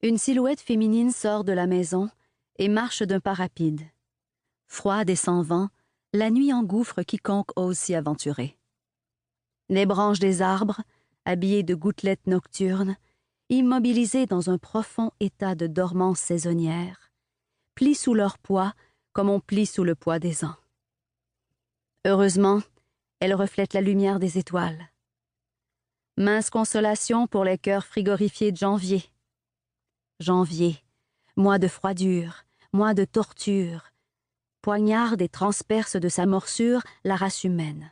Une silhouette féminine sort de la maison et marche d'un pas rapide. Froide et sans vent, la nuit engouffre quiconque ose s'y aventurer. Les branches des arbres, habillées de gouttelettes nocturnes, immobilisées dans un profond état de dormance saisonnière, plient sous leur poids comme on plie sous le poids des ans. Heureusement, elles reflètent la lumière des étoiles. Mince consolation pour les cœurs frigorifiés de janvier. Janvier, mois de froidure, mois de torture, poignarde et transperce de sa morsure la race humaine.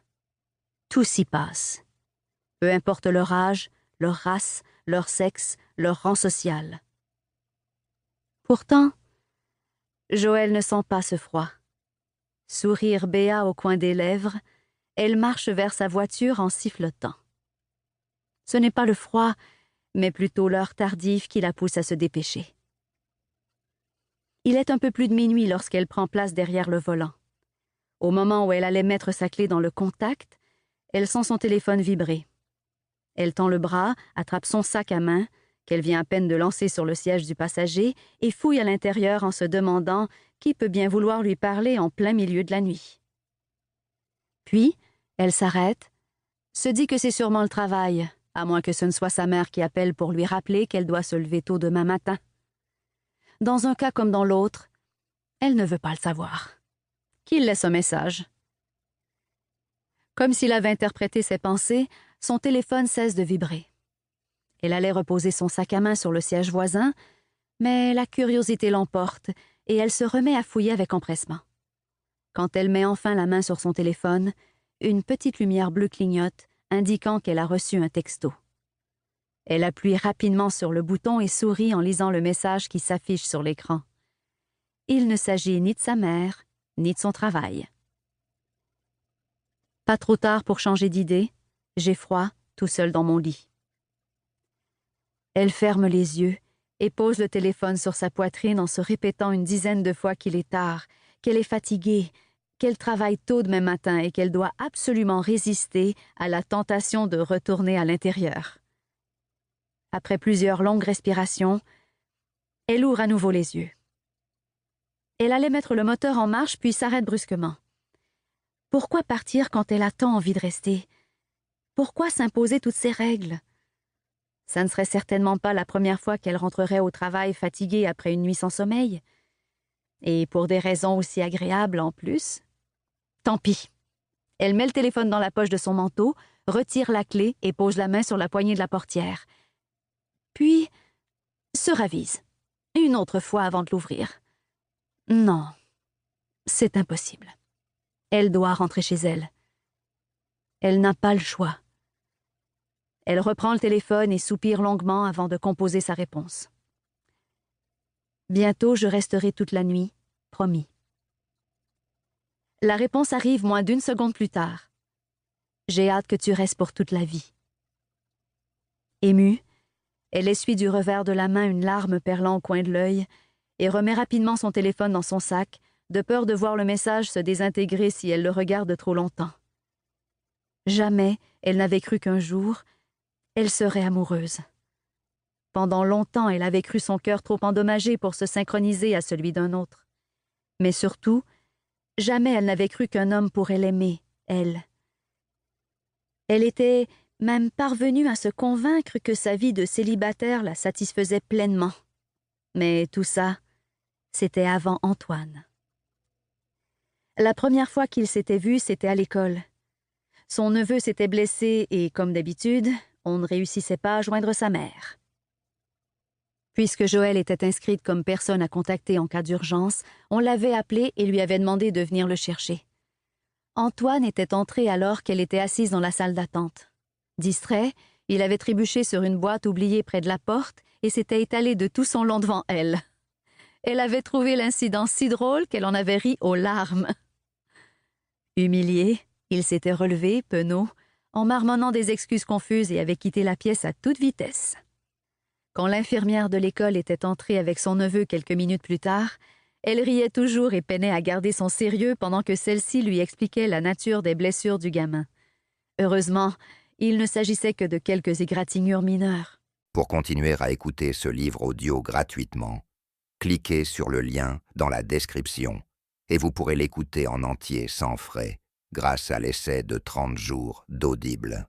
Tout s'y passe. Peu importe leur âge, leur race, leur sexe, leur rang social. Pourtant, Joël ne sent pas ce froid. Sourire béat au coin des lèvres, elle marche vers sa voiture en sifflotant. Ce n'est pas le froid, mais plutôt l'heure tardive qui la pousse à se dépêcher. Il est un peu plus de minuit lorsqu'elle prend place derrière le volant. Au moment où elle allait mettre sa clé dans le contact, elle sent son téléphone vibrer. Elle tend le bras, attrape son sac à main, qu'elle vient à peine de lancer sur le siège du passager, et fouille à l'intérieur en se demandant qui peut bien vouloir lui parler en plein milieu de la nuit. Puis, elle s'arrête, se dit que c'est sûrement le travail, à moins que ce ne soit sa mère qui appelle pour lui rappeler qu'elle doit se lever tôt demain matin. Dans un cas comme dans l'autre, elle ne veut pas le savoir. Qu'il laisse un message. Comme s'il avait interprété ses pensées, son téléphone cesse de vibrer. Elle allait reposer son sac à main sur le siège voisin, mais la curiosité l'emporte et elle se remet à fouiller avec empressement. Quand elle met enfin la main sur son téléphone, une petite lumière bleue clignote, indiquant qu'elle a reçu un texto. Elle appuie rapidement sur le bouton et sourit en lisant le message qui s'affiche sur l'écran. Il ne s'agit ni de sa mère, ni de son travail. Pas trop tard pour changer d'idée, j'ai froid, tout seul dans mon lit. Elle ferme les yeux et pose le téléphone sur sa poitrine en se répétant une dizaine de fois qu'il est tard, qu'elle est fatiguée, qu'elle travaille tôt demain matin et qu'elle doit absolument résister à la tentation de retourner à l'intérieur. Après plusieurs longues respirations, elle ouvre à nouveau les yeux. Elle allait mettre le moteur en marche puis s'arrête brusquement. Pourquoi partir quand elle a tant envie de rester? Pourquoi s'imposer toutes ces règles? Ça ne serait certainement pas la première fois qu'elle rentrerait au travail fatiguée après une nuit sans sommeil. Et pour des raisons aussi agréables en plus. Tant pis. Elle met le téléphone dans la poche de son manteau, retire la clé et pose la main sur la poignée de la portière. Puis, se ravise. Une autre fois avant de l'ouvrir. Non, c'est impossible. Elle doit rentrer chez elle. Elle n'a pas le choix. Elle reprend le téléphone et soupire longuement avant de composer sa réponse. Bientôt, je resterai toute la nuit, promis. La réponse arrive moins d'une seconde plus tard. J'ai hâte que tu restes pour toute la vie. Émue, elle essuie du revers de la main une larme perlant au coin de l'œil et remet rapidement son téléphone dans son sac, de peur de voir le message se désintégrer si elle le regarde trop longtemps. Jamais elle n'avait cru qu'un jour, elle serait amoureuse. Pendant longtemps, elle avait cru son cœur trop endommagé pour se synchroniser à celui d'un autre. Mais surtout, jamais elle n'avait cru qu'un homme pourrait l'aimer, elle. Elle était même parvenue à se convaincre que sa vie de célibataire la satisfaisait pleinement. Mais tout ça, c'était avant Antoine. La première fois qu'ils s'étaient vus, c'était à l'école. Son neveu s'était blessé et, comme d'habitude, on ne réussissait pas à joindre sa mère. Puisque Joël était inscrite comme personne à contacter en cas d'urgence, on l'avait appelée et lui avait demandé de venir le chercher. Antoine était entré alors qu'elle était assise dans la salle d'attente. Distrait, il avait trébuché sur une boîte oubliée près de la porte et s'était étalé de tout son long devant elle. Elle avait trouvé l'incident si drôle qu'elle en avait ri aux larmes. Humilié, il s'était relevé, penaud, en marmonnant des excuses confuses et avait quitté la pièce à toute vitesse. Quand l'infirmière de l'école était entrée avec son neveu quelques minutes plus tard, elle riait toujours et peinait à garder son sérieux pendant que celle-ci lui expliquait la nature des blessures du gamin. Heureusement, il ne s'agissait que de quelques égratignures mineures. Pour continuer à écouter ce livre audio gratuitement, cliquez sur le lien dans la description et vous pourrez l'écouter en entier sans frais grâce à l'essai de 30 jours d'Audible.